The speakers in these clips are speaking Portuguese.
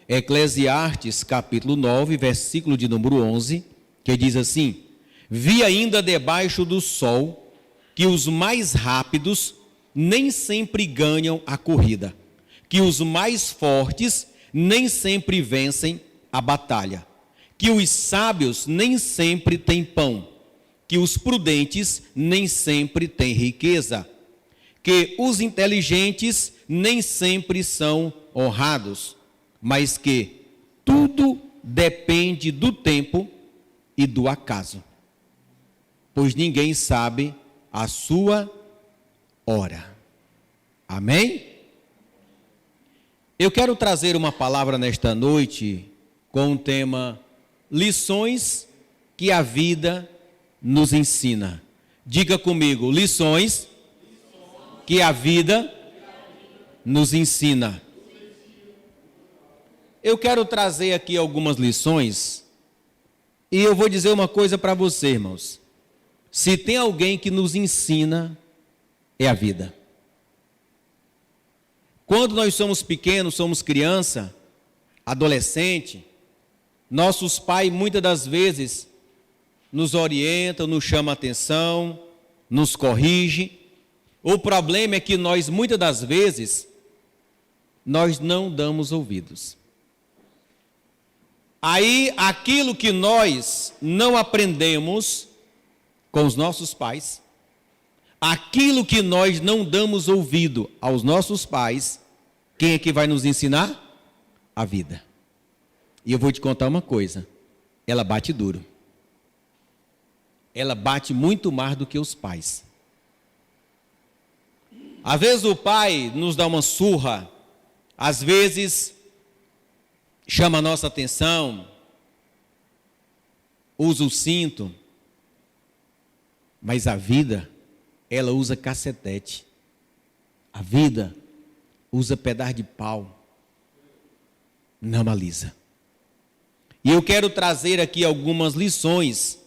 Eclesiastes, capítulo 9, versículo de número 11, que diz assim: vi ainda debaixo do sol que os mais rápidos nem sempre ganham a corrida, que os mais fortes nem sempre vencem a batalha, que os sábios nem sempre têm pão, que os prudentes nem sempre têm riqueza, que os inteligentes nem sempre são honrados, mas que tudo depende do tempo e do acaso, pois ninguém sabe a sua hora. Amém? Eu quero trazer uma palavra nesta noite com o tema lições que a vida nos ensina. Diga comigo, lições que a vida nos ensina. Eu quero trazer aqui algumas lições e eu vou dizer uma coisa para você, irmãos. Se tem alguém que nos ensina, é a vida. Quando nós somos pequenos, somos criança, adolescente, nossos pais muitas das vezes nos orientam, nos chamam a atenção, nos corrigem. O problema é que nós muitas das vezes nós não damos ouvidos. Aí aquilo que nós não aprendemos com os nossos pais, aquilo que nós não damos ouvido aos nossos pais, quem é que vai nos ensinar? A vida. E eu vou te contar uma coisa, ela bate duro. Ela bate muito mais do que os pais. Às vezes o pai nos dá uma surra, às vezes chama a nossa atenção, usa o cinto, mas a vida, ela usa cacetete. A vida usa pedaço de pau, não alisa. E eu quero trazer aqui algumas lições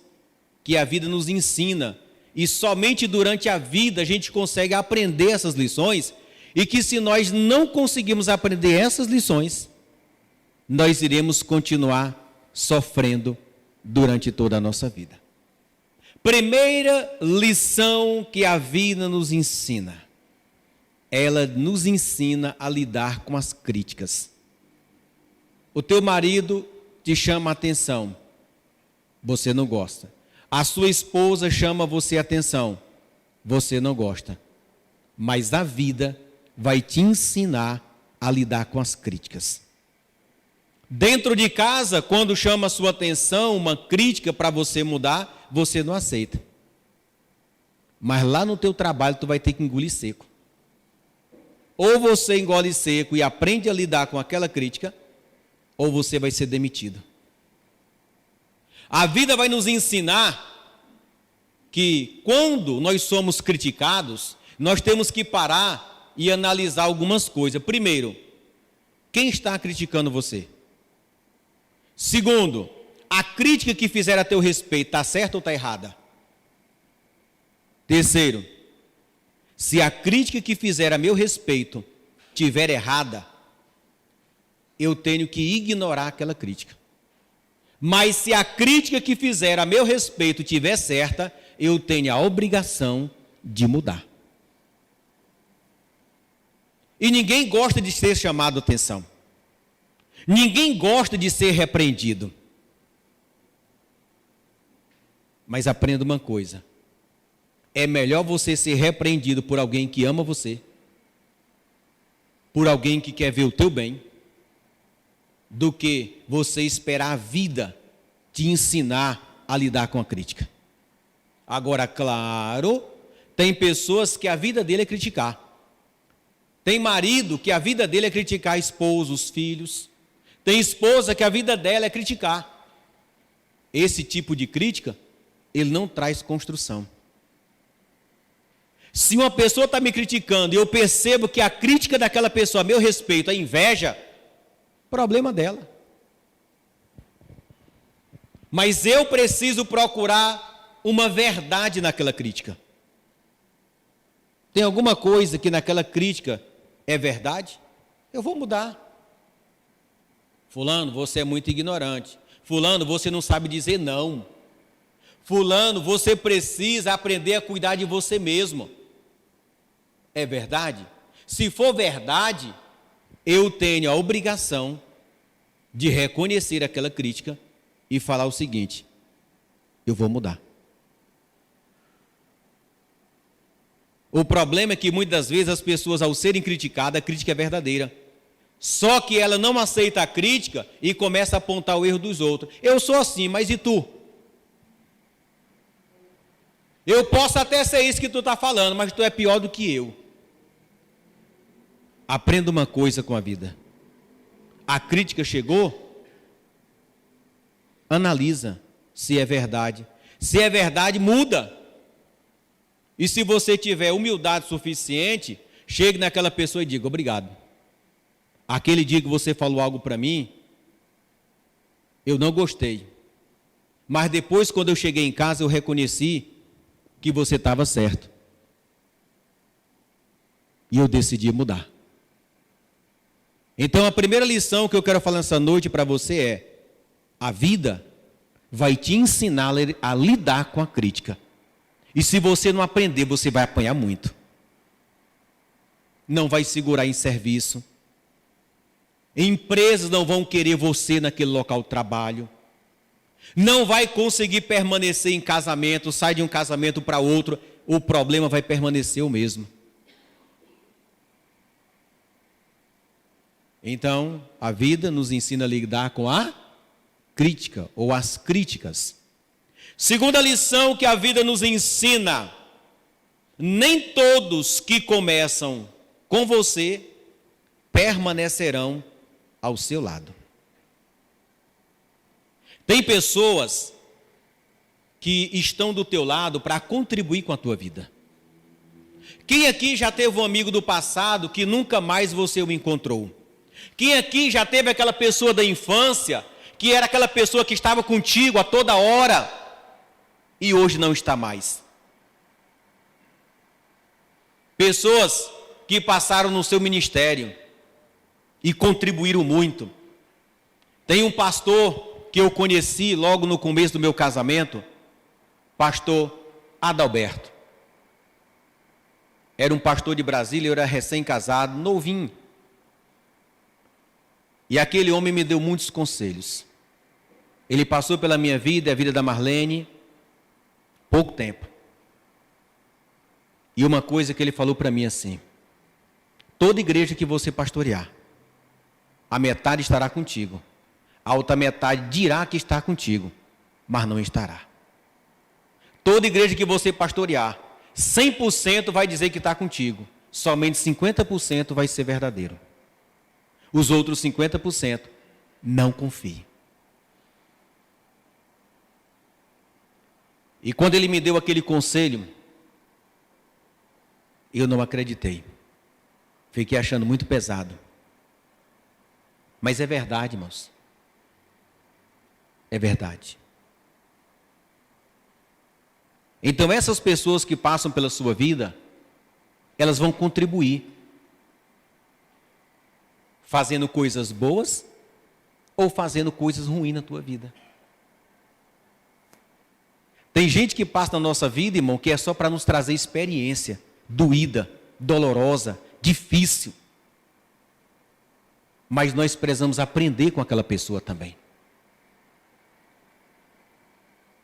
que a vida nos ensina, e somente durante a vida a gente consegue aprender essas lições, e que se nós não conseguirmos aprender essas lições, nós iremos continuar sofrendo durante toda a nossa vida. Primeira lição que a vida nos ensina, ela nos ensina a lidar com as críticas. O teu marido te chama a atenção, você não gosta. A sua esposa chama você a atenção, você não gosta. Mas a vida vai te ensinar a lidar com as críticas. Dentro de casa, quando chama a sua atenção uma crítica para você mudar, você não aceita. Mas lá no teu trabalho tu vai ter que engolir seco. Ou você engole seco e aprende a lidar com aquela crítica, ou você vai ser demitido. A vida vai nos ensinar que quando nós somos criticados, nós temos que parar e analisar algumas coisas. Primeiro, quem está criticando você? Segundo, a crítica que fizeram a teu respeito está certa ou está errada? Terceiro, se a crítica que fizeram a meu respeito estiver errada, eu tenho que ignorar aquela crítica. Mas se a crítica que fizeram a meu respeito estiver certa, eu tenho a obrigação de mudar. E ninguém gosta de ser chamado a atenção. Ninguém gosta de ser repreendido. Mas aprenda uma coisa. É melhor você ser repreendido por alguém que ama você, por alguém que quer ver o teu bem, do que você esperar a vida te ensinar a lidar com a crítica. Agora, claro, tem pessoas que a vida dele é criticar. Tem marido que a vida dele é criticar a esposa, os filhos. Tem esposa que a vida dela é criticar. Esse tipo de crítica, ele não traz construção. Se uma pessoa está me criticando e eu percebo que a crítica daquela pessoa a meu respeito é inveja, problema dela. Mas eu preciso procurar uma verdade naquela crítica. Tem alguma coisa que naquela crítica é verdade? Eu vou mudar. Fulano, você é muito ignorante. Fulano, você não sabe dizer não. Fulano, você precisa aprender a cuidar de você mesmo. É verdade? Se for verdade, eu tenho a obrigação de reconhecer aquela crítica e falar o seguinte: eu vou mudar. O problema é que muitas vezes as pessoas, ao serem criticadas, a crítica é verdadeira. Só que ela não aceita a crítica e começa a apontar o erro dos outros. Eu sou assim, mas e tu? Eu posso até ser isso que tu está falando, mas tu é pior do que eu. Aprenda uma coisa com a vida. A crítica chegou? Analisa se é verdade. Se é verdade, muda. E se você tiver humildade suficiente, chegue naquela pessoa e diga: obrigado. Aquele dia que você falou algo para mim, eu não gostei. Mas depois, quando eu cheguei em casa, eu reconheci que você estava certo. E eu decidi mudar. Então, a primeira lição que eu quero falar nessa noite para você é: a vida vai te ensinar a lidar com a crítica. E se você não aprender, você vai apanhar muito. Não vai segurar em serviço. Empresas não vão querer você naquele local de trabalho. Não vai conseguir permanecer em casamento, sai de um casamento para outro, o problema vai permanecer o mesmo. Então, a vida nos ensina a lidar com a crítica ou as críticas. Segunda lição que a vida nos ensina: nem todos que começam com você permanecerão ao seu lado. Tem pessoas que estão do teu lado para contribuir com a tua vida. Quem aqui já teve um amigo do passado que nunca mais você o encontrou? Quem aqui já teve aquela pessoa da infância, que era aquela pessoa que estava contigo a toda hora e hoje não está mais? Pessoas que passaram no seu ministério e contribuíram muito. Tem um pastor que eu conheci logo no começo do meu casamento, pastor Adalberto. Era um pastor de Brasília, eu era recém-casado, novinho. E aquele homem me deu muitos conselhos. Ele passou pela minha vida e a vida da Marlene, pouco tempo. E uma coisa que ele falou para mim assim: toda igreja que você pastorear, a metade estará contigo. A outra metade dirá que está contigo, mas não estará. Toda igreja que você pastorear, 100% vai dizer que está contigo. Somente 50% vai ser verdadeiro. Os outros 50% não confie. E quando ele me deu aquele conselho, eu não acreditei. Fiquei achando muito pesado. Mas é verdade, irmãos. É verdade. Então essas pessoas que passam pela sua vida, elas vão contribuir, fazendo coisas boas ou fazendo coisas ruins na tua vida. Tem gente que passa na nossa vida, irmão, que é só para nos trazer experiência doída, dolorosa, difícil. Mas nós precisamos aprender com aquela pessoa também.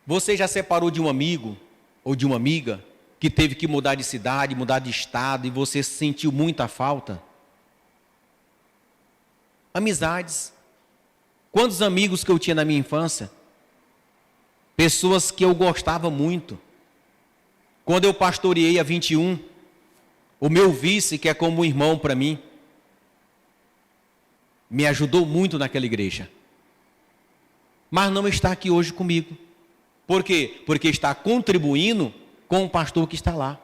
Você já separou de um amigo ou de uma amiga que teve que mudar de cidade, mudar de estado e você sentiu muita falta? Amizades. Quantos amigos que eu tinha na minha infância? Pessoas que eu gostava muito. Quando eu pastoreei a 21, o meu vice, que é como um irmão para mim, me ajudou muito naquela igreja. Mas não está aqui hoje comigo. Por quê? Porque está contribuindo com o pastor que está lá.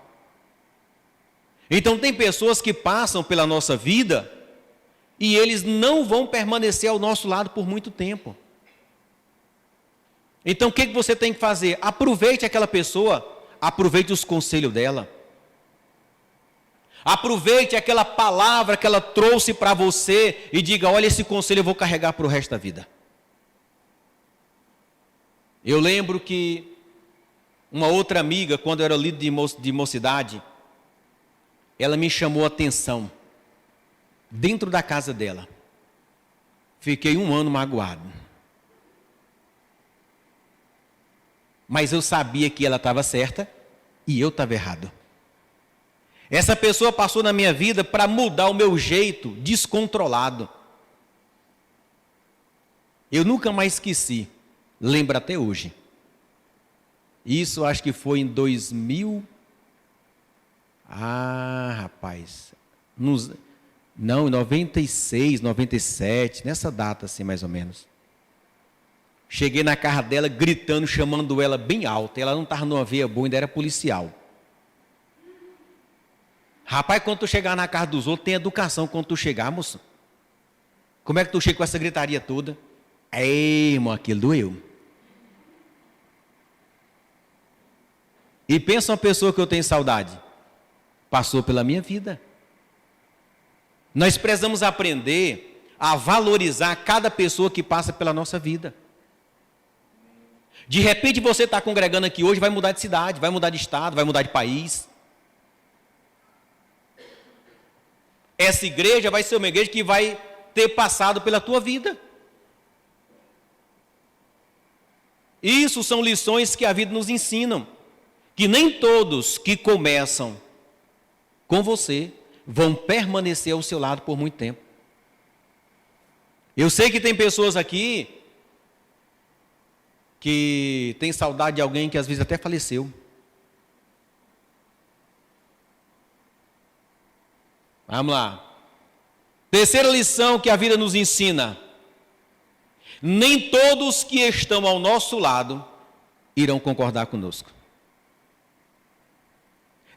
Então tem pessoas que passam pela nossa vida e eles não vão permanecer ao nosso lado por muito tempo. Então o que você tem que fazer? Aproveite aquela pessoa, aproveite os conselhos dela. Aproveite aquela palavra que ela trouxe para você e diga: olha, esse conselho eu vou carregar para o resto da vida. Eu lembro que uma outra amiga, quando eu era líder de mocidade, ela me chamou a atenção dentro da casa dela. Fiquei 1 ano magoado. Mas eu sabia que ela estava certa e eu estava errado. Essa pessoa passou na minha vida para mudar o meu jeito descontrolado. Eu nunca mais esqueci, lembro até hoje. Isso acho que foi em 2000. Rapaz. Não, em 96, 97, nessa data assim mais ou menos. Cheguei na casa dela gritando, chamando ela bem alto. Ela não estava numa veia boa, ainda era policial. Rapaz, quando tu chegar na casa dos outros, tem educação quando tu chegar, moço. Como é que tu chega com essa gritaria toda? Ei, irmão, aquilo doeu. E pensa uma pessoa que eu tenho saudade. Passou pela minha vida. Nós precisamos aprender a valorizar cada pessoa que passa pela nossa vida. De repente você está congregando aqui hoje, vai mudar de cidade, vai mudar de estado, vai mudar de país. Essa igreja vai ser uma igreja que vai ter passado pela tua vida. Isso são lições que a vida nos ensina. Que nem todos que começam com você vão permanecer ao seu lado por muito tempo. Eu sei que tem pessoas aqui que tem saudade de alguém que às vezes até faleceu. Vamos lá. Terceira lição que a vida nos ensina: nem todos que estão ao nosso lado irão concordar conosco.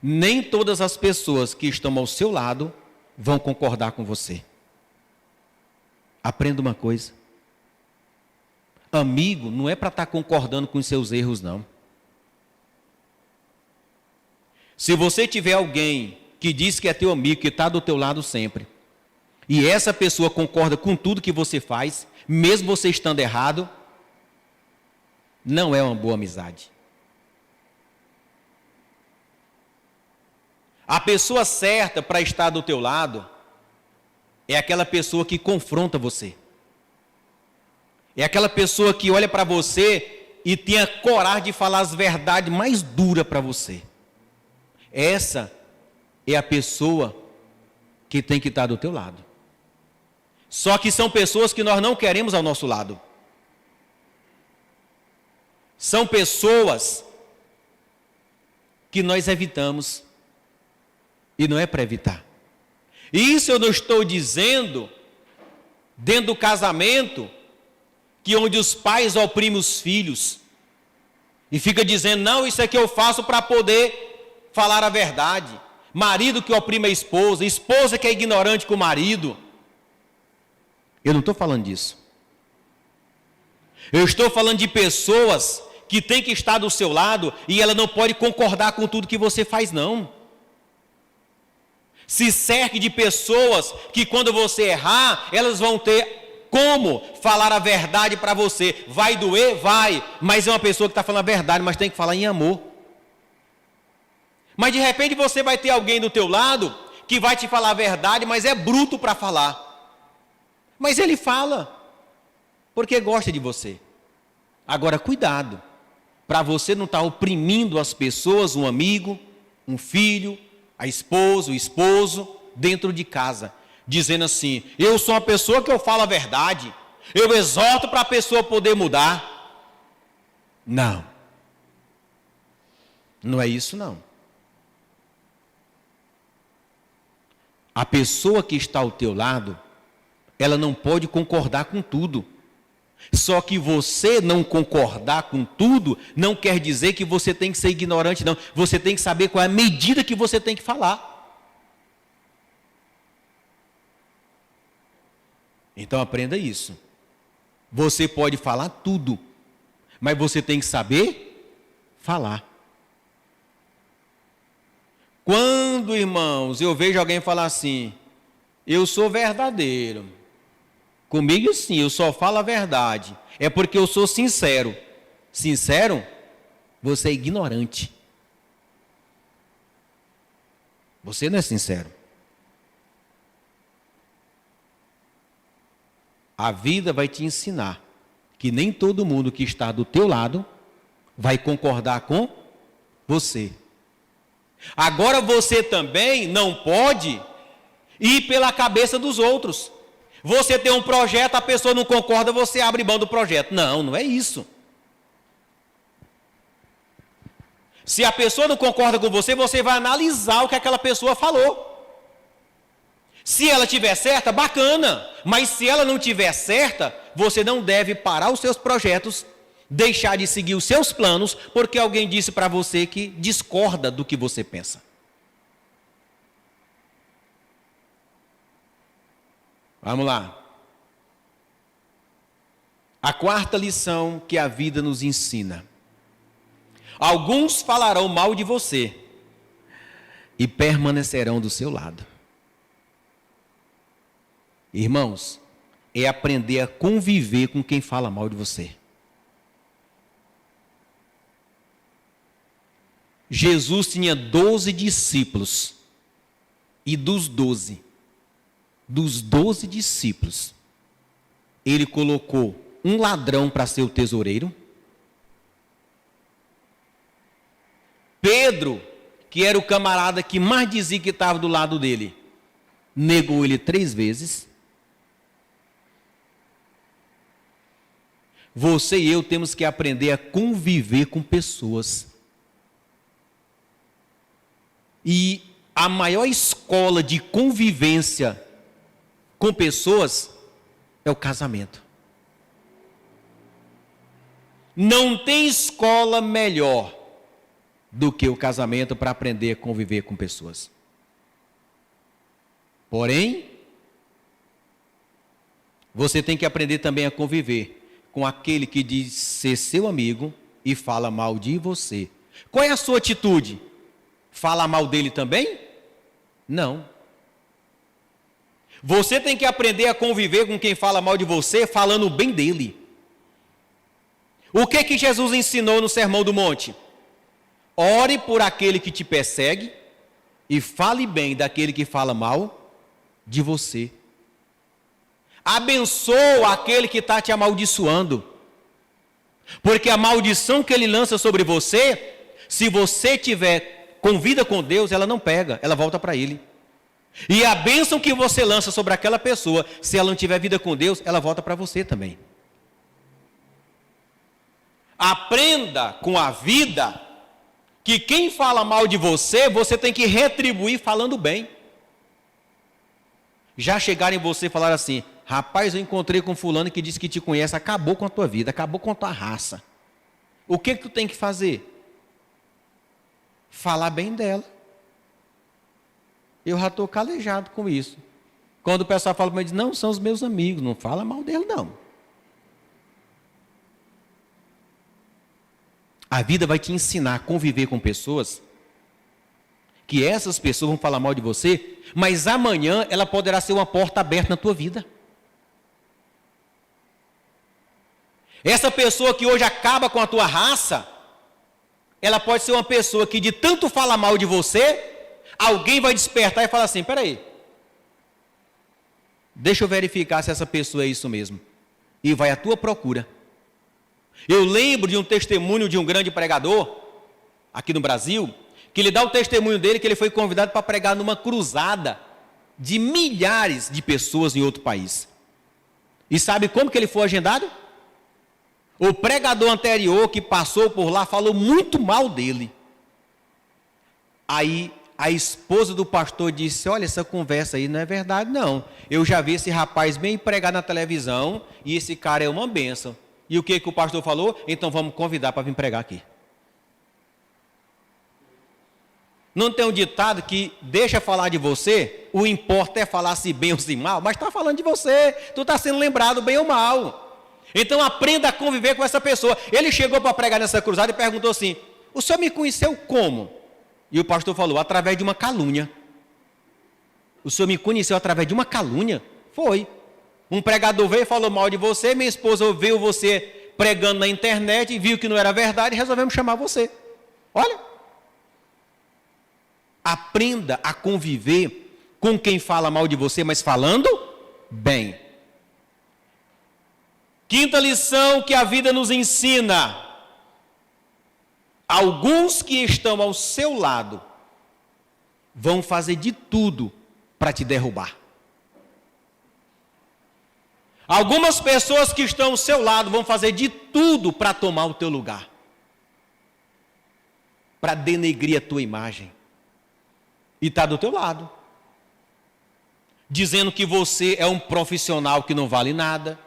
Nem todas as pessoas que estão ao seu lado vão concordar com você. Aprenda uma coisa: amigo não é para estar concordando com os seus erros, não. Se você tiver alguém que diz que é teu amigo, que está do teu lado sempre, e essa pessoa concorda com tudo que você faz, mesmo você estando errado, não é uma boa amizade. A pessoa certa para estar do teu lado é aquela pessoa que confronta você. É aquela pessoa que olha para você e tem a coragem de falar as verdades mais duras para você. Essa é a pessoa que tem que estar do teu lado. Só que são pessoas que nós não queremos ao nosso lado. São pessoas que nós evitamos. E não é para evitar. E isso eu não estou dizendo dentro do casamento, que onde os pais oprimem os filhos e fica dizendo: não, isso aqui eu faço para poder falar a verdade. Marido que oprime a esposa que é ignorante com o marido. Eu não estou falando disso. Eu estou falando de pessoas que têm que estar do seu lado e ela não pode concordar com tudo que você faz, não. Se cerque de pessoas que quando você errar, elas vão ter como falar a verdade para você. Vai doer? Vai. Mas é uma pessoa que está falando a verdade, mas tem que falar em amor. Mas de repente você vai ter alguém do teu lado que vai te falar a verdade, mas é bruto para falar. Mas ele fala porque gosta de você. Agora cuidado, para você não estar oprimindo as pessoas, um amigo, um filho, a esposa, o esposo, dentro de casa, dizendo assim: eu sou uma pessoa que eu falo a verdade, eu exorto para a pessoa poder mudar. Não. Não é isso, não. A pessoa que está ao teu lado, ela não pode concordar com tudo. Só que você não concordar com tudo não quer dizer que você tem que ser ignorante, não. Você tem que saber qual é a medida que você tem que falar. Então aprenda isso. Você pode falar tudo, mas você tem que saber falar. Quando, irmãos, eu vejo alguém falar assim, eu sou verdadeiro, comigo sim, eu só falo a verdade, é porque eu sou sincero. Sincero? Você é ignorante. Você não é sincero. A vida vai te ensinar que nem todo mundo que está do teu lado vai concordar com você. Agora você também não pode ir pela cabeça dos outros. Você tem um projeto, a pessoa não concorda, você abre mão do projeto. Não, não é isso. Se a pessoa não concorda com você, você vai analisar o que aquela pessoa falou. Se ela tiver certa, bacana. Mas se ela não tiver certa, você não deve parar os seus projetos, deixar de seguir os seus planos, porque alguém disse para você que discorda do que você pensa. Vamos lá. A quarta lição que a vida nos ensina. Alguns falarão mal de você e permanecerão do seu lado. Irmãos, é aprender a conviver com quem fala mal de você. Jesus tinha 12 discípulos. E dos 12 discípulos, ele colocou um ladrão para ser o tesoureiro. Pedro, que era o camarada que mais dizia que estava do lado dele, negou ele 3 vezes. Você e eu temos que aprender a conviver com pessoas. E a maior escola de convivência com pessoas é o casamento. Não tem escola melhor do que o casamento para aprender a conviver com pessoas. Porém, você tem que aprender também a conviver com aquele que diz ser seu amigo e fala mal de você. Qual é a sua atitude? Fala mal dele também? Não. Você tem que aprender a conviver com quem fala mal de você, falando bem dele. O que Jesus ensinou no Sermão do Monte? Ore por aquele que te persegue e fale bem daquele que fala mal de você. Abençoa aquele que está te amaldiçoando. Porque a maldição que ele lança sobre você, se você tiver com vida com Deus, ela não pega, ela volta para ele. E a bênção que você lança sobre aquela pessoa, se ela não tiver vida com Deus, ela volta para você também. Aprenda com a vida que quem fala mal de você, você tem que retribuir falando bem. Já chegaram em você e falaram assim: rapaz, eu encontrei com fulano que disse que te conhece, acabou com a tua vida, acabou com a tua raça. O que tu tem que fazer? Falar bem dela. Eu já estou calejado com isso. Quando o pessoal fala para mim, diz: não, são os meus amigos, não fala mal dele não. A vida vai te ensinar a conviver com pessoas que essas pessoas vão falar mal de você, mas amanhã ela poderá ser uma porta aberta na tua vida. Essa pessoa que hoje acaba com a tua raça, ela pode ser uma pessoa que de tanto falar mal de você, alguém vai despertar e falar assim: peraí, deixa eu verificar se essa pessoa é isso mesmo. E vai à tua procura. Eu lembro de um testemunho de um grande pregador, aqui no Brasil, que ele dá o testemunho dele que ele foi convidado para pregar numa cruzada de milhares de pessoas em outro país. E sabe como que ele foi agendado? O pregador anterior que passou por lá falou muito mal dele. Aí a esposa do pastor disse: olha, essa conversa aí não é verdade não. Eu já vi esse rapaz bem pregar na televisão e esse cara é uma bênção. E o que o pastor falou? Então vamos convidar para vir pregar aqui. Não tem um ditado que deixa falar de você, o importa é falar se bem ou se mal, mas está falando de você, tu está sendo lembrado bem ou mal. Então aprenda a conviver com essa pessoa. Ele chegou para pregar nessa cruzada e perguntou assim: o senhor me conheceu como? E o pastor falou, através de uma calúnia. O senhor me conheceu através de uma calúnia? Foi. Um pregador veio e falou mal de você, minha esposa viu você pregando na internet e viu que não era verdade e resolvemos chamar você. Olha. Aprenda a conviver com quem fala mal de você, mas falando bem. Quinta lição que a vida nos ensina. Alguns que estão ao seu lado vão fazer de tudo para te derrubar. Algumas pessoas que estão ao seu lado vão fazer de tudo para tomar o teu lugar. Para denegrir a tua imagem. E está do teu lado. Dizendo que você é um profissional que não vale nada.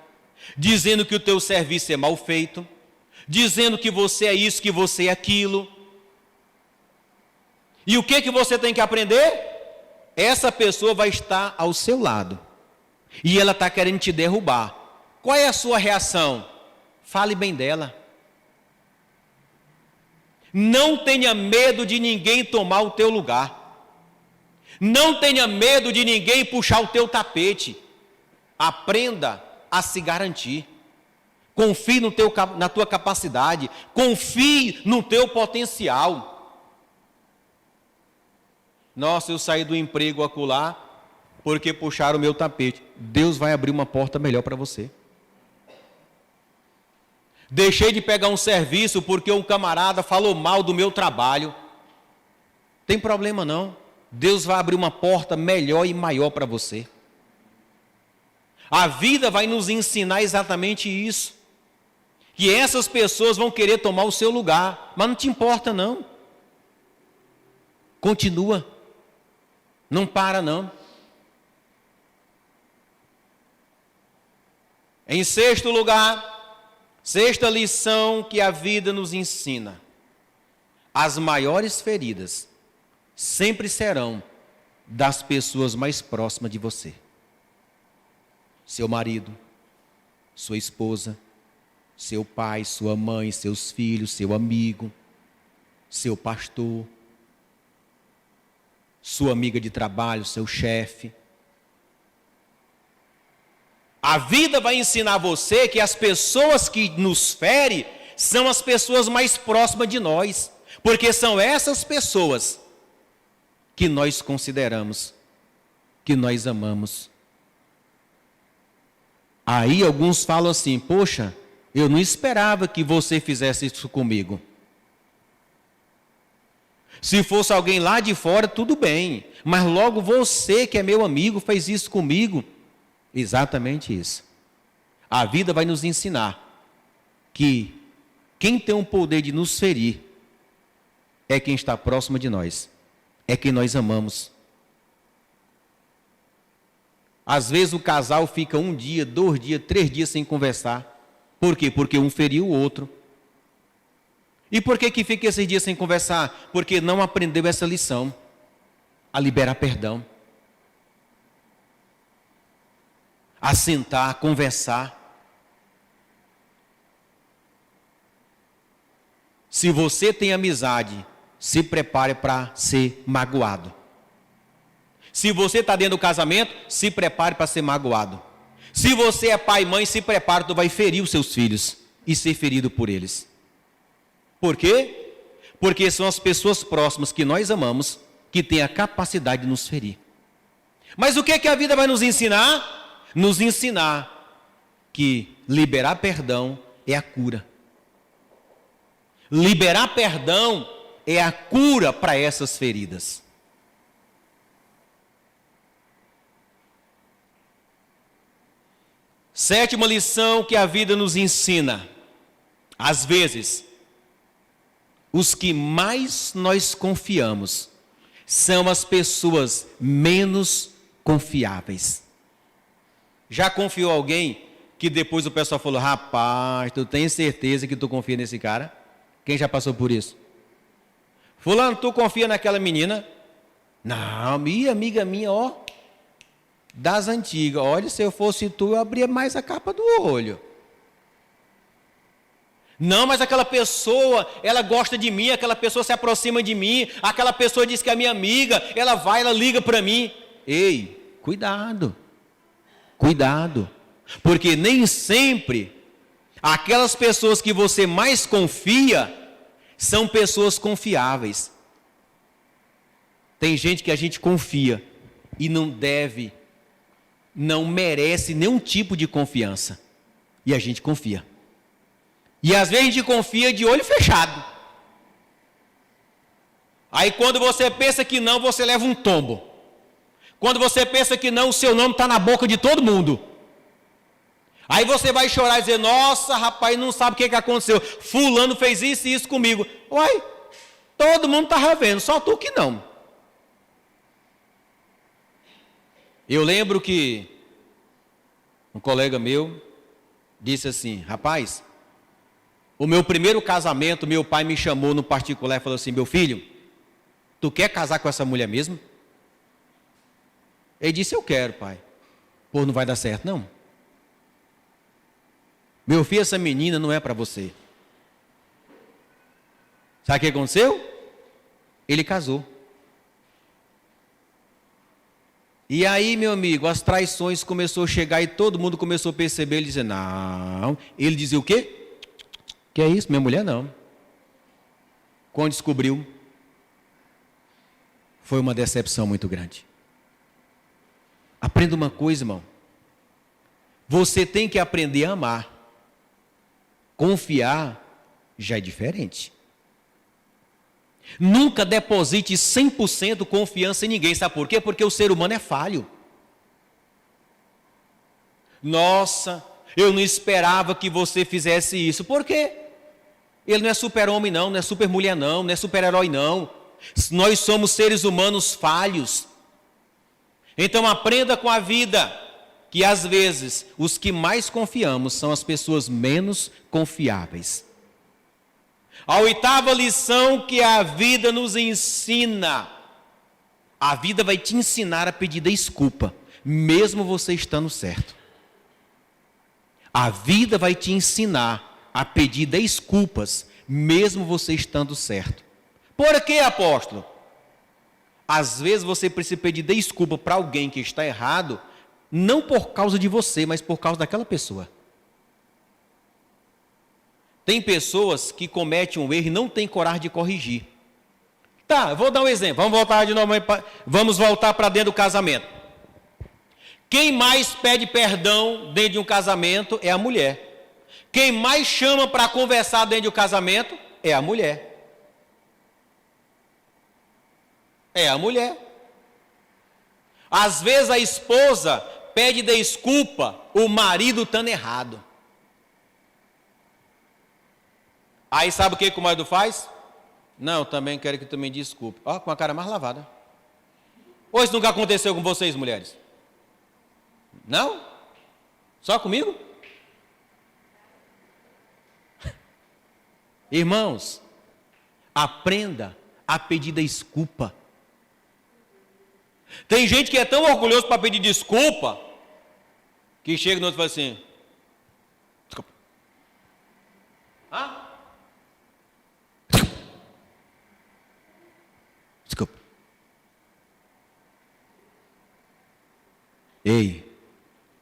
Dizendo que o teu serviço é mal feito. Dizendo que você é isso, que você é aquilo. E o que você tem que aprender? Essa pessoa vai estar ao seu lado. E ela está querendo te derrubar. Qual é a sua reação? Fale bem dela. Não tenha medo de ninguém tomar o teu lugar. Não tenha medo de ninguém puxar o teu tapete. Aprenda a se garantir. Confie na tua capacidade. Confie no teu potencial. Nossa, eu saí do emprego acolá porque puxaram o meu tapete. Deus vai abrir uma porta melhor para você. Deixei de pegar um serviço porque um camarada falou mal do meu trabalho. Tem problema não. Deus vai abrir uma porta melhor e maior para você. A vida vai nos ensinar exatamente isso. Que essas pessoas vão querer tomar o seu lugar. Mas não te importa não. Continua. Não para não. Em sexto lugar, sexta lição que a vida nos ensina. As maiores feridas sempre serão das pessoas mais próximas de você. Seu marido, sua esposa, seu pai, sua mãe, seus filhos, seu amigo, seu pastor, sua amiga de trabalho, seu chefe. A vida vai ensinar você que as pessoas que nos ferem são as pessoas mais próximas de nós, porque são essas pessoas que nós consideramos, que nós amamos. Aí alguns falam assim, poxa, eu não esperava que você fizesse isso comigo. Se fosse alguém lá de fora, tudo bem, mas logo você que é meu amigo fez isso comigo. Exatamente isso. A vida vai nos ensinar que quem tem o poder de nos ferir é quem está próximo de nós, é quem nós amamos. Às vezes o casal fica 1 dia, 2 dias, 3 dias sem conversar. Por quê? Porque um feriu o outro. E por que fica esses dias sem conversar? Porque não aprendeu essa lição, a liberar perdão. A sentar, a conversar. Se você tem amizade, se prepare para ser magoado. Se você está dentro do casamento, se prepare para ser magoado. Se você é pai e mãe, se prepare, tu vai ferir os seus filhos e ser ferido por eles. Por quê? Porque são as pessoas próximas que nós amamos que têm a capacidade de nos ferir. Mas o que a vida vai nos ensinar? Nos ensinar que liberar perdão é a cura. Liberar perdão é a cura para essas feridas. Sétima lição que a vida nos ensina. Às vezes, os que mais nós confiamos são as pessoas menos confiáveis. Já confiou alguém que depois o pessoal falou, rapaz, tu tem certeza que tu confia nesse cara? Quem já passou por isso? Fulano, tu confia naquela menina? Não, minha amiga minha, ó, das antigas. Olha, se eu fosse tu, eu abria mais a capa do olho. Não, mas aquela pessoa, ela gosta de mim, aquela pessoa se aproxima de mim, aquela pessoa diz que é minha amiga, ela liga para mim. Ei, cuidado, cuidado, porque nem sempre aquelas pessoas que você mais confia são pessoas confiáveis. Tem gente que a gente confia e não merece nenhum tipo de confiança, e a gente confia. E às vezes a gente confia de olho fechado. Aí quando você pensa que não, você leva um tombo. Quando você pensa que não, o seu nome está na boca de todo mundo. Aí você vai chorar e dizer, nossa, rapaz, não sabe o que aconteceu. Fulano fez isso e isso comigo. Uai, todo mundo estava vendo, só tu que não. Eu lembro que um colega meu disse assim, rapaz, o meu primeiro casamento, meu pai me chamou no particular e falou assim, meu filho, tu quer casar com essa mulher mesmo? Ele disse, eu quero, pai. Pô, não vai dar certo, não. Meu filho, essa menina não é para você. Sabe o que aconteceu? Ele casou. E aí, meu amigo, as traições começaram a chegar e todo mundo começou a perceber, ele dizia, não. Ele dizia o quê? Que é isso? Minha mulher não. Quando descobriu, foi uma decepção muito grande. Aprenda uma coisa, irmão. Você tem que aprender a amar. Confiar já é diferente. Nunca deposite 100% confiança em ninguém. Sabe por quê? Porque o ser humano é falho. Nossa, eu não esperava que você fizesse isso. Por quê? Ele não é super-homem não, não é super-mulher não é super-herói não. Nós somos seres humanos falhos. Então aprenda com a vida, que às vezes os que mais confiamos são as pessoas menos confiáveis. A oitava lição que a vida nos ensina. A vida vai te ensinar a pedir desculpa, mesmo você estando certo. A vida vai te ensinar a pedir desculpas, mesmo você estando certo. Por quê, apóstolo? Às vezes você precisa pedir desculpa para alguém que está errado, não por causa de você, mas por causa daquela pessoa. Tem pessoas que cometem um erro e não têm coragem de corrigir. Tá, eu vou dar um exemplo. Vamos voltar para dentro do casamento. Quem mais pede perdão dentro de um casamento é a mulher. Quem mais chama para conversar dentro do casamento é a mulher. É a mulher. Às vezes a esposa pede desculpa, o marido estando errado. Aí sabe o que o marido faz? Não, eu também quero que tu me desculpe. Ó, com a cara mais lavada. Ou isso nunca aconteceu com vocês, mulheres? Não? Só comigo? Irmãos, aprenda a pedir desculpa. Tem gente que é tão orgulhoso para pedir desculpa, que chega no outro e fala assim, desculpa. Ah? Desculpa. Ei,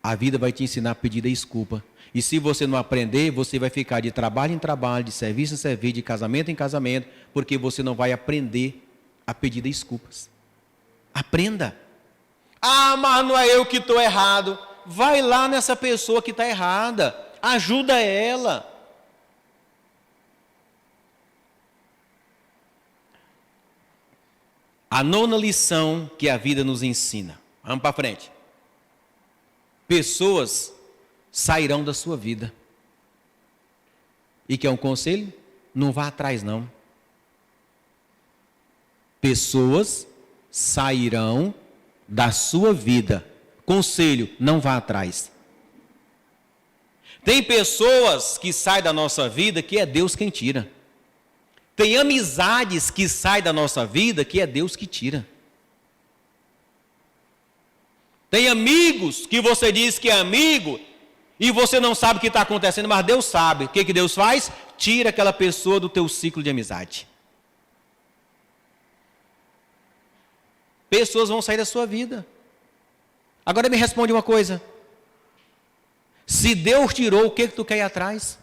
a vida vai te ensinar a pedir desculpa. E se você não aprender, você vai ficar de trabalho em trabalho, de serviço em serviço, de casamento em casamento, porque você não vai aprender a pedir desculpas. Aprenda. Ah, mas não é eu que estou errado. Vai lá nessa pessoa que está errada. Ajuda ela. A nona lição que a vida nos ensina. Vamos para frente. Pessoas sairão da sua vida. E quer um conselho? Não vá atrás não. Pessoas sairão da sua vida. Conselho, não vá atrás. Tem pessoas que saem da nossa vida que é Deus quem tira. Tem amizades que saem da nossa vida que é Deus que tira. Tem amigos que você diz que é amigo e você não sabe o que está acontecendo, mas Deus sabe. O que Deus faz? tira aquela pessoa do teu ciclo de amizade. Pessoas vão sair da sua vida. Agora me responde uma coisa. Se Deus tirou, o que tu quer ir atrás?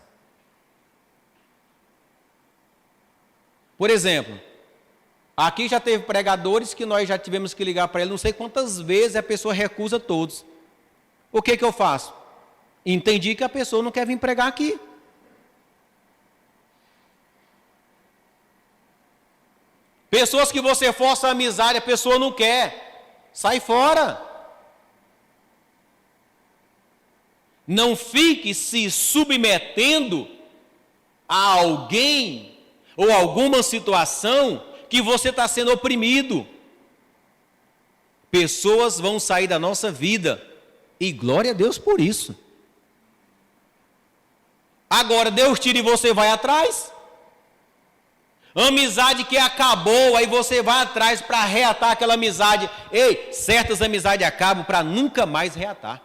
Por exemplo, aqui já teve pregadores que nós já tivemos que ligar para ele, não sei quantas vezes a pessoa recusa todos. O que eu faço? Entendi que a pessoa não quer vir pregar aqui. Pessoas que você força a amizade, a pessoa não quer. Sai fora. Não fique se submetendo a alguém ou alguma situação que você está sendo oprimido. Pessoas vão sair da nossa vida. E glória a Deus por isso. Agora Deus tira e você vai atrás. Amizade que acabou, aí você vai atrás para reatar aquela amizade. Ei, certas amizades acabam para nunca mais reatar.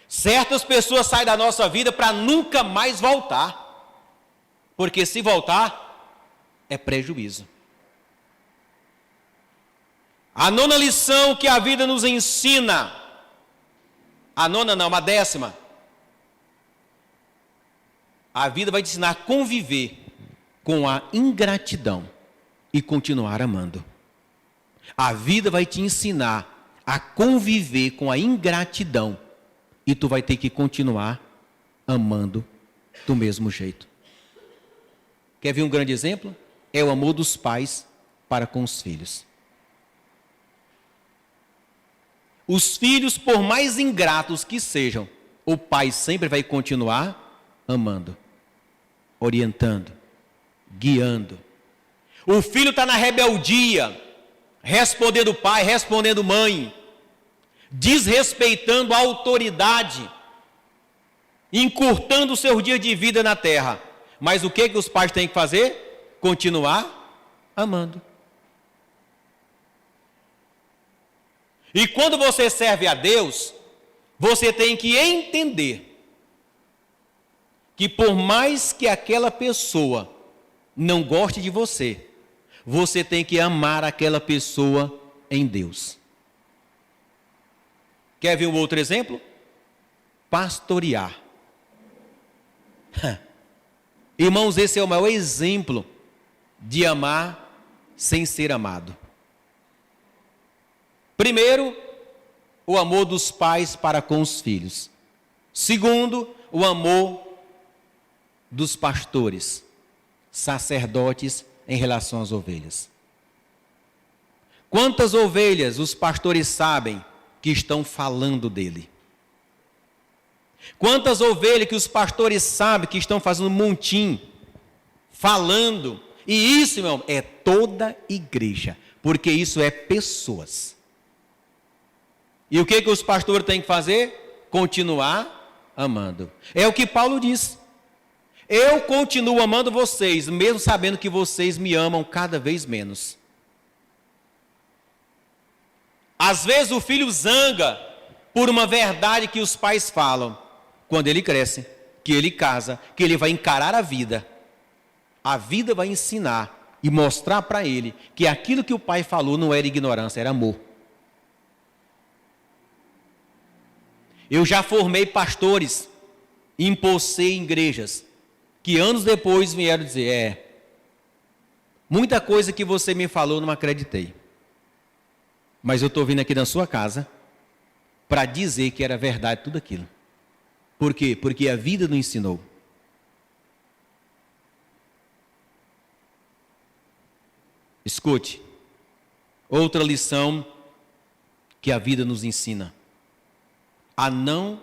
Certas pessoas saem da nossa vida para nunca mais voltar. Porque se voltar, é prejuízo. A nona lição que a vida nos ensina, a nona não, a 10ª. A vida vai te ensinar a conviver com a ingratidão e continuar amando. A vida vai te ensinar a conviver com a ingratidão e tu vai ter que continuar amando do mesmo jeito. Quer ver um grande exemplo? É o amor dos pais para com os filhos. Os filhos, por mais ingratos que sejam, o pai sempre vai continuar amando, orientando, guiando. O filho está na rebeldia, respondendo pai, respondendo mãe, desrespeitando a autoridade, encurtando os seus dias de vida na terra. Mas o que os pais têm que fazer? Continuar amando. E quando você serve a Deus, você tem que entender que por mais que aquela pessoa não goste de você, você tem que amar aquela pessoa em Deus. Quer ver um outro exemplo? Pastorear. Irmãos, esse é o maior exemplo de amar sem ser amado. Primeiro, o amor dos pais para com os filhos. Segundo, o amor dos pastores, sacerdotes em relação às ovelhas. Quantas ovelhas os pastores sabem que estão falando dele? Quantas ovelhas que os pastores sabem que estão fazendo montim, falando? E isso, meu irmão, é toda igreja, porque isso é pessoas. E o que os pastores têm que fazer? Continuar amando. É o que Paulo diz. Eu continuo amando vocês, mesmo sabendo que vocês me amam cada vez menos. Às vezes o filho zanga por uma verdade que os pais falam. Quando ele cresce, que ele casa, que ele vai encarar a vida vai ensinar e mostrar para ele que aquilo que o pai falou não era ignorância, era amor. Eu já formei pastores, impulsei igrejas, que anos depois vieram dizer, muita coisa que você me falou eu não acreditei. Mas eu estou vindo aqui na sua casa para dizer que era verdade tudo aquilo. Por quê? Porque a vida nos ensinou. Escute, outra lição que a vida nos ensina: a não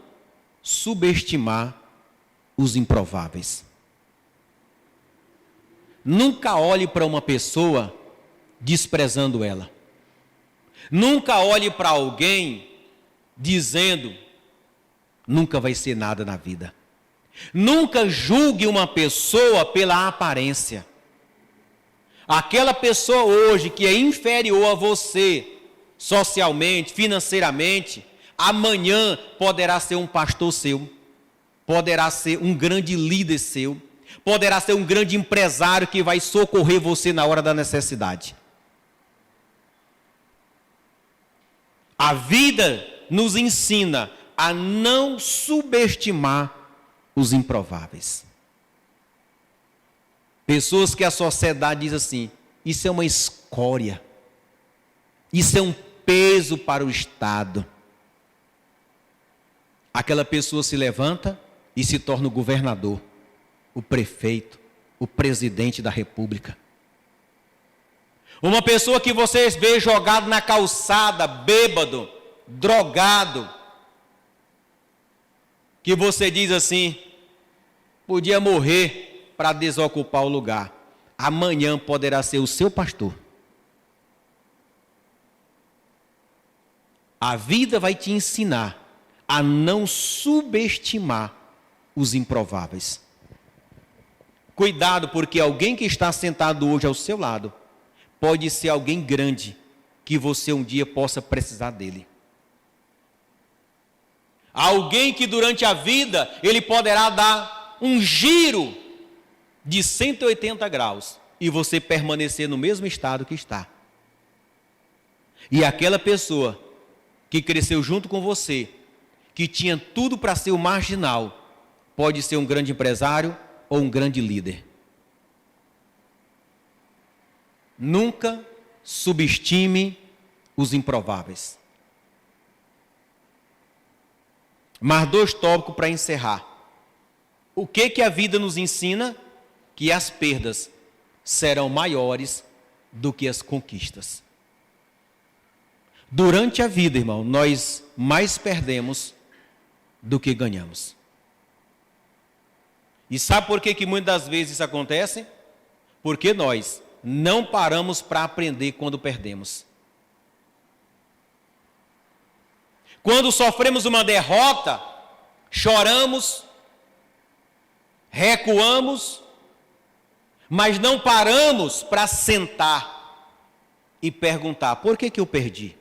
subestimar os improváveis. Nunca olhe para uma pessoa desprezando ela. Nunca olhe para alguém dizendo, nunca vai ser nada na vida. Nunca julgue uma pessoa pela aparência. Aquela pessoa hoje que é inferior a você, socialmente, financeiramente, amanhã poderá ser um pastor seu. poderá ser um grande líder seu, poderá ser um grande empresário que vai socorrer você na hora da necessidade. A vida nos ensina a não subestimar os improváveis. Pessoas que a sociedade diz assim: isso é uma escória, isso é um peso para o Estado. Aquela pessoa se levanta e se torna o governador, o prefeito, o presidente da República. Uma pessoa que vocês vê jogado na calçada, bêbado, drogado, que você diz assim, podia morrer para desocupar o lugar. Amanhã poderá ser o seu pastor. A vida vai te ensinar a não subestimar os improváveis. Cuidado, porque alguém que está sentado hoje ao seu lado pode ser alguém grande que você um dia possa precisar dele. Alguém que durante a vida ele poderá dar um giro de 180 graus e você permanecer no mesmo estado que está. E aquela pessoa que cresceu junto com você, que tinha tudo para ser o marginal, pode ser um grande empresário ou um grande líder. Nunca subestime os improváveis. Mas 2 tópicos para encerrar. O que a vida nos ensina? Que as perdas serão maiores do que as conquistas. Durante a vida, irmão, nós mais perdemos do que ganhamos. E sabe por que muitas das vezes isso acontece? Porque nós não paramos para aprender quando perdemos. Quando sofremos uma derrota, choramos, recuamos, mas não paramos para sentar e perguntar: por que eu perdi?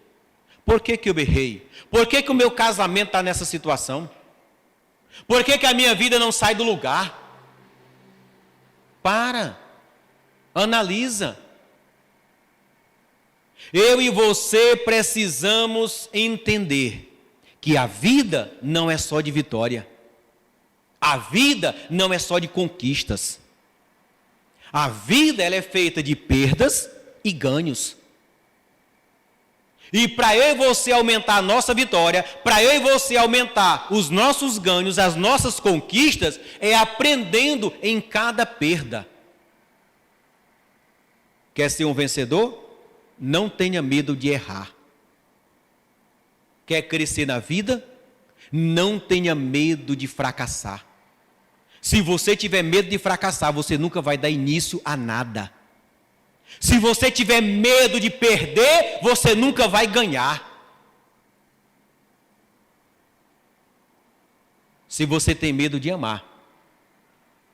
Por que eu errei? Por que o meu casamento está nessa situação? Por que a minha vida não sai do lugar? Para, analisa. Eu e você precisamos entender que a vida não é só de vitória. A vida não é só de conquistas. A vida ela é feita de perdas e ganhos. E para eu e você aumentar a nossa vitória, para eu e você aumentar os nossos ganhos, as nossas conquistas, é aprendendo em cada perda. Quer ser um vencedor? Não tenha medo de errar. Quer crescer na vida? Não tenha medo de fracassar. Se você tiver medo de fracassar, você nunca vai dar início a nada. Se você tiver medo de perder, você nunca vai ganhar. Se você tem medo de amar,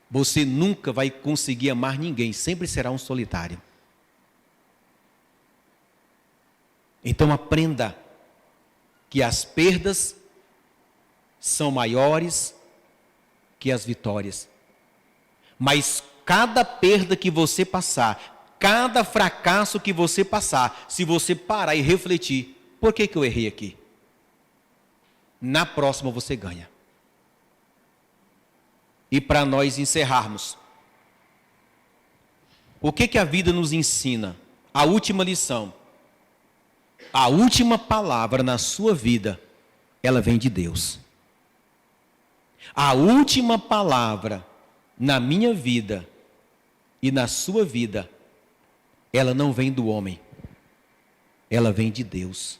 você nunca vai conseguir amar ninguém, sempre será um solitário. Então aprenda que as perdas são maiores que as vitórias. Mas cada perda que você passar, cada fracasso que você passar, se você parar e refletir, por que eu errei aqui? Na próxima você ganha. E para nós encerrarmos, o que a vida nos ensina? A última lição. A última palavra na sua vida, ela vem de Deus. A última palavra na minha vida e na sua vida, ela não vem do homem, ela vem de Deus.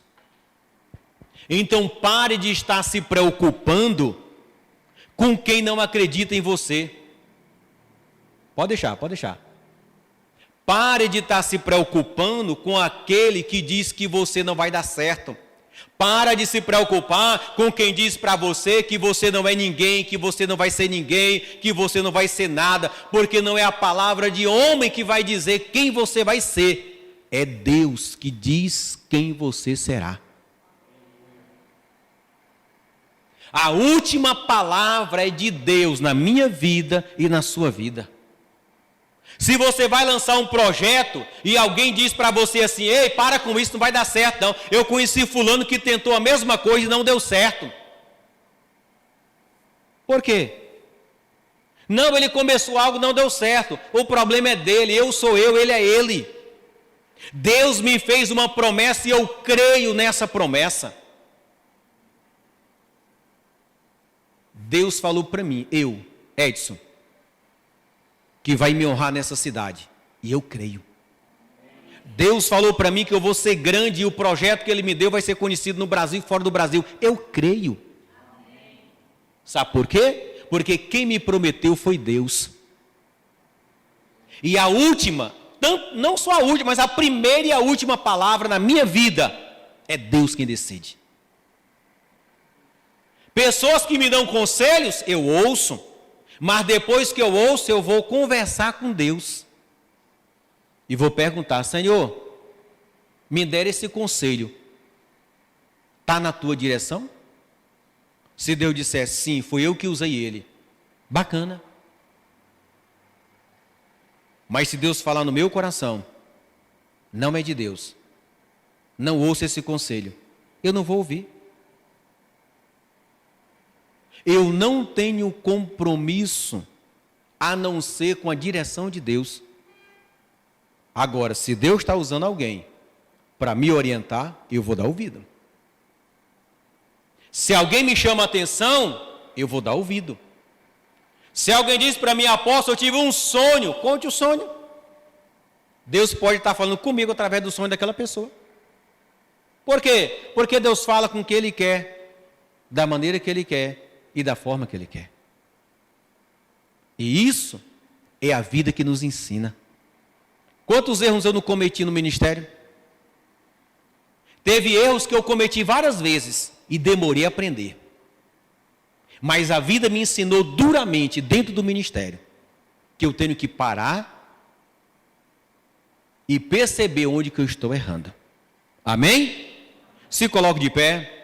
Então pare de estar se preocupando com quem não acredita em você. Pode deixar, pode deixar. Pare de estar se preocupando com aquele que diz que você não vai dar certo. Para de se preocupar com quem diz para você que você não é ninguém, que você não vai ser ninguém, que você não vai ser nada, porque não é a palavra de homem que vai dizer quem você vai ser. É Deus que diz quem você será. A última palavra é de Deus na minha vida e na sua vida. Se você vai lançar um projeto e alguém diz para você assim: ei, para com isso, não vai dar certo não. Eu conheci fulano que tentou a mesma coisa e não deu certo. Por quê? Não, ele começou algo, não deu certo. O problema é dele, eu sou eu, ele é ele. Deus me fez uma promessa e eu creio nessa promessa. Deus falou para mim, eu, Edson, que vai me honrar nessa cidade. E eu creio. Deus falou para mim que eu vou ser grande e o projeto que Ele me deu vai ser conhecido no Brasil e fora do Brasil. Eu creio. Sabe por quê? Porque quem me prometeu foi Deus. E a última, não só a última, mas a primeira e a última palavra na minha vida é Deus quem decide. Pessoas que me dão conselhos, eu ouço. Mas depois que eu ouço, eu vou conversar com Deus. E vou perguntar: Senhor, me der esse conselho, está na tua direção? Se Deus disser sim, foi eu que usei ele, bacana. Mas se Deus falar no meu coração, não é de Deus, não ouça esse conselho, eu não vou ouvir. Eu não tenho compromisso a não ser com a direção de Deus. Agora, se Deus está usando alguém para me orientar, eu vou dar ouvido. Se alguém me chama a atenção, eu vou dar ouvido. Se alguém diz para mim: apóstolo, eu tive um sonho, conte o sonho. Deus pode estar falando comigo através do sonho daquela pessoa. Por quê? Porque Deus fala com o que Ele quer, da maneira que Ele quer e da forma que Ele quer. E isso é a vida que nos ensina. Quantos erros eu não cometi no ministério? Teve erros que eu cometi várias vezes e demorei a aprender. Mas a vida me ensinou duramente dentro do ministério que eu tenho que parar e perceber onde que eu estou errando. Amém? Se coloque de pé.